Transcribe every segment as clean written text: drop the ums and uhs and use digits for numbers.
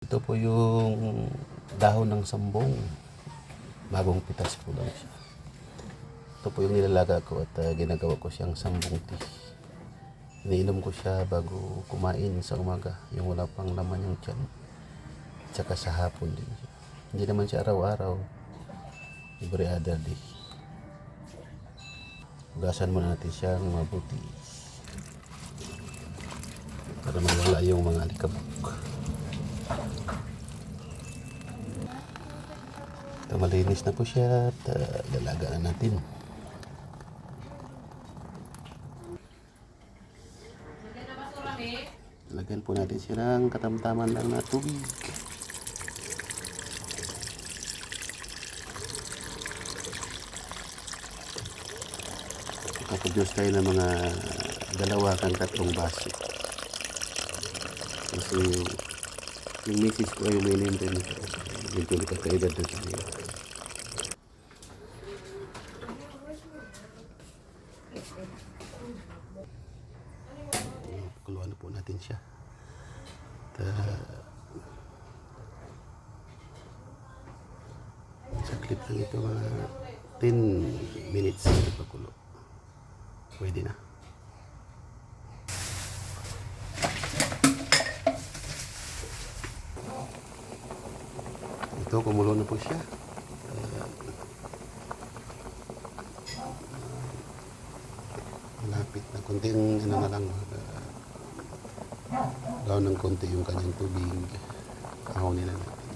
Ito po yung dahon ng sambong. Bagong pitas po lang siya. Ito po yung nilalaga ko at ginagawa ko siyang sambong tea. Iniinom ko siya bago kumain sa umaga, yung wala pang laman yung tiyan. Tsaka sa hapon din siya. Hindi naman siya araw-araw. Every other day. Hugasan muna natin siyang mabuti para mawala yung mga alikabok. Ito, malinis na po siya at lalagaan natin. Lagyan po natin siya ng katamtaman lang na tubig. Nakaproduce tayo ng mga 2 hanggang 3 baso. Kasi yung misis ko ay uminom din ito. Medyo nakakaedad na siya. Pakuluan na po natin siya. Sa clip lang ito, mga 10 minutes na pakulo. Pwede na. Ito, kumulo na po siya. Malapit na konting ano na lang. Gawin ng konti yung kanyang tubig. Ahonin na natin.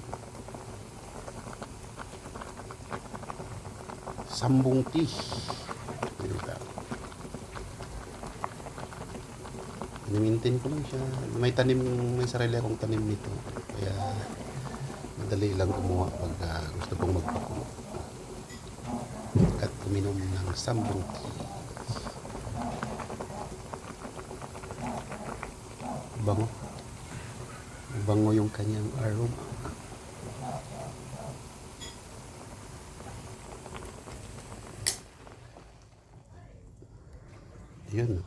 Sambong tea. Inimintin ko lang siya. May sarili akong tanim nito. Kaya madali lang kumuha pag gusto kong magpakulo. At uminom ng sambong tea. Bango. Bango yung kanyang aroma. Yun.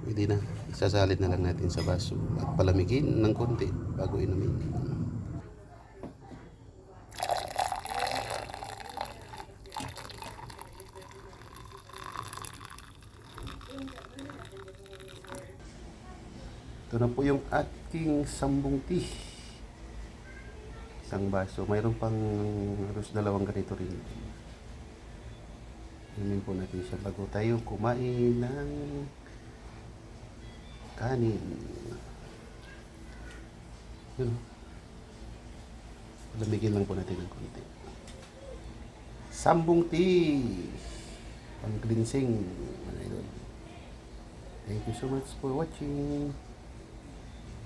Pwede na. Isasalit na lang natin sa baso at palamigin ng konti bago inumin. Ito na po yung ating sambong tea. Isang baso. Mayroon pang 2 ganito rin. Inumin po natin siya bago tayo kumain ng kanin. Yun. Lamigin lang po natin ng konti. Sambong tea. Pang cleansing. Thank you so much for watching.